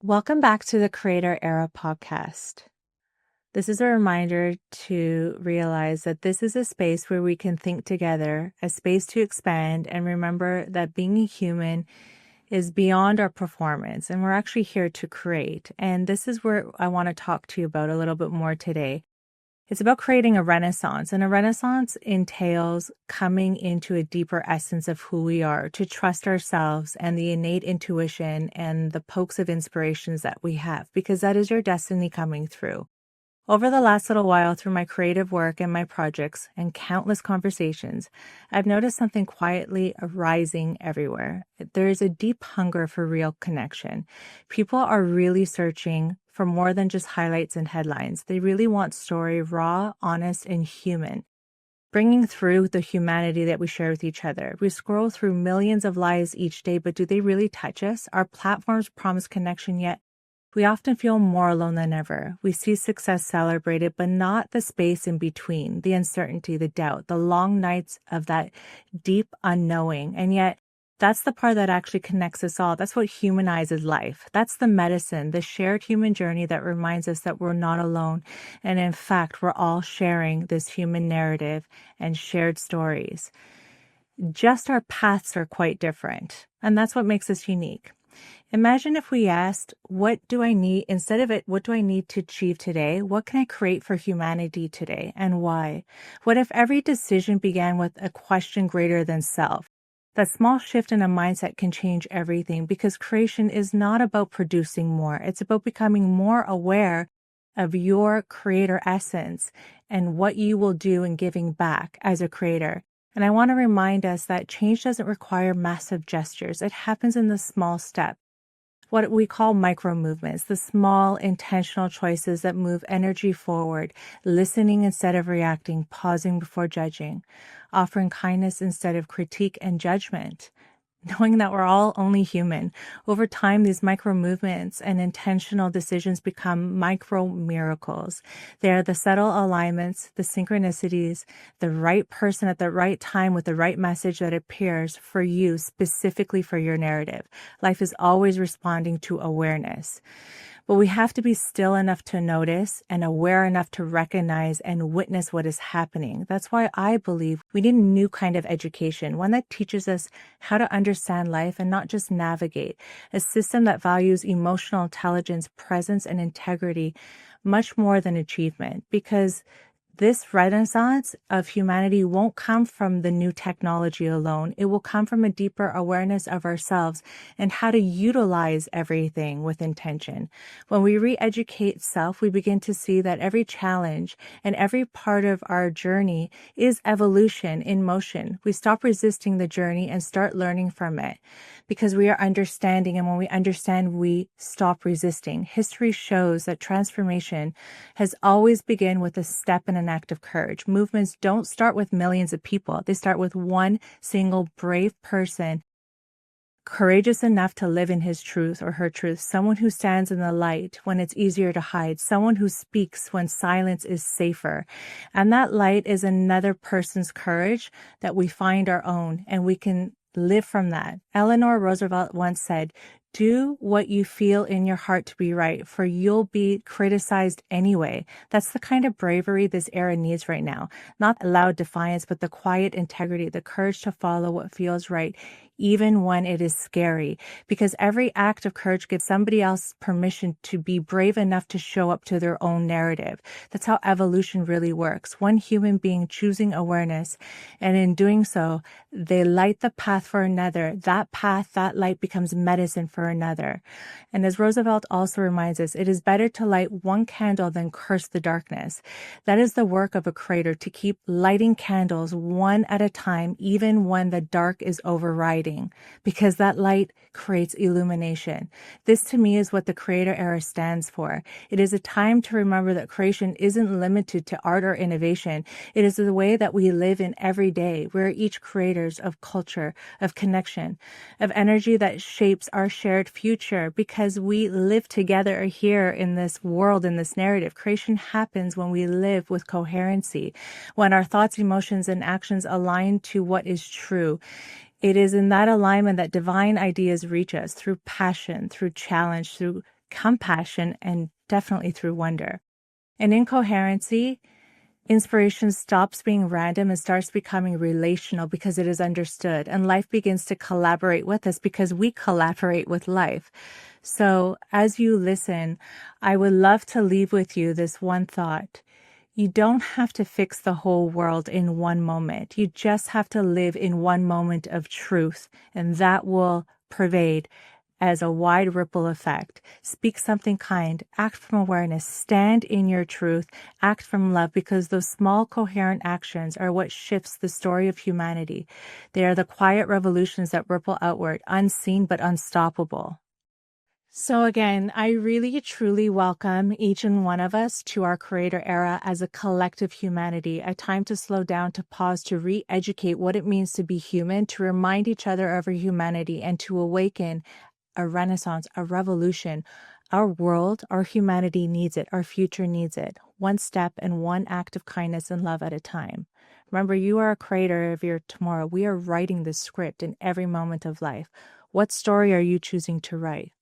Welcome back to the Creator Era podcast. This is a reminder to realize that this is a space where we can think together, a space to expand, and remember that being a human is beyond our performance, and we're actually here to create. And this is where I want to talk to you about a little bit more today. It's about creating a renaissance, and a renaissance entails coming into a deeper essence of who we are, to trust ourselves and the innate intuition and the pokes of inspirations that we have, because that is your destiny coming through. Over the last little while, through my creative work and my projects and countless conversations, I've noticed something quietly arising everywhere. There is a deep hunger for real connection. People are really searching for more than just highlights and headlines. They really want story, raw, honest, and human, bringing through the humanity that we share with each other. We scroll through millions of lives each day, but do they really touch us? Our platforms promise connection, yet we often feel more alone than ever. We see success celebrated, but not the space in between, the uncertainty, the doubt, the long nights of that deep unknowing. And yet, that's the part that actually connects us all. That's what humanizes life. That's the medicine, the shared human journey that reminds us that we're not alone. And in fact, we're all sharing this human narrative and shared stories. Just our paths are quite different. And that's what makes us unique. Imagine if we asked, what do I need, instead of it, what do I need to achieve today? What can I create for humanity today, and why? What if every decision began with a question greater than self? That small shift in a mindset can change everything, because creation is not about producing more. It's about becoming more aware of your creator essence and what you will do in giving back as a creator. And I want to remind us that change doesn't require massive gestures. It happens in the small step, what we call micro movements, the small intentional choices that move energy forward, listening instead of reacting, pausing before judging, offering kindness instead of critique and judgment, knowing that we're all only human. Over time, these micro movements and intentional decisions become micro miracles. They are the subtle alignments, the synchronicities, the right person at the right time with the right message that appears for you, specifically for your narrative. Life is always responding to awareness. But we have to be still enough to notice and aware enough to recognize and witness what is happening. That's why I believe we need a new kind of education, one that teaches us how to understand life and not just navigate, a system that values emotional intelligence, presence, and integrity much more than achievement, because this renaissance of humanity won't come from the new technology alone. It will come from a deeper awareness of ourselves and how to utilize everything with intention. When we re-educate self, we begin to see that every challenge and every part of our journey is evolution in motion. We stop resisting the journey and start learning from it, because we are understanding. And when we understand, we stop resisting. History shows that transformation has always begun with a step and an act of courage. Movements don't start with millions of people. They start with one single brave person, courageous enough to live in his truth or her truth, someone who stands in the light when it's easier to hide, someone who speaks when silence is safer. And that light is another person's courage that we find our own, and we can live from that. Eleanor Roosevelt once said, "Do what you feel in your heart to be right, for you'll be criticized anyway." That's the kind of bravery this era needs right now. Not loud defiance, but the quiet integrity, the courage to follow what feels right, even when it is scary. Because every act of courage gives somebody else permission to be brave enough to show up to their own narrative. That's how evolution really works. One human being choosing awareness, and in doing so, they light the path for another. That path, that light becomes medicine for another. And as Roosevelt also reminds us, it is better to light one candle than curse the darkness. That is the work of a creator, to keep lighting candles one at a time, even when the dark is overriding, because that light creates illumination. This to me is what the creator era stands for. It is a time to remember that creation isn't limited to art or innovation. It is the way that we live in every day. We're each creators of culture, of connection, of energy that shapes our shared future, because we live together here in this world, in this narrative. Creation happens when we live with coherency, when our thoughts, emotions, and actions align to what is true. It is in that alignment that divine ideas reach us, through passion, through challenge, through compassion, and definitely through wonder. And in coherency, inspiration stops being random and starts becoming relational because it is understood, and life begins to collaborate with us because we collaborate with life. So as you listen, I would love to leave with you this one thought. You don't have to fix the whole world in one moment. You just have to live in one moment of truth, and that will pervade as a wide ripple effect. Speak something kind, act from awareness, stand in your truth, act from love, because those small coherent actions are what shifts the story of humanity. They are the quiet revolutions that ripple outward, unseen but unstoppable. So again, I really truly welcome each and one of us to our creator era as a collective humanity, a time to slow down, to pause, to re-educate what it means to be human, to remind each other of our humanity, and to awaken a renaissance, a revolution. Our world, our humanity needs it. Our future needs it. One step and one act of kindness and love at a time. Remember, you are a creator of your tomorrow. We are writing this script in every moment of life. What story are you choosing to write?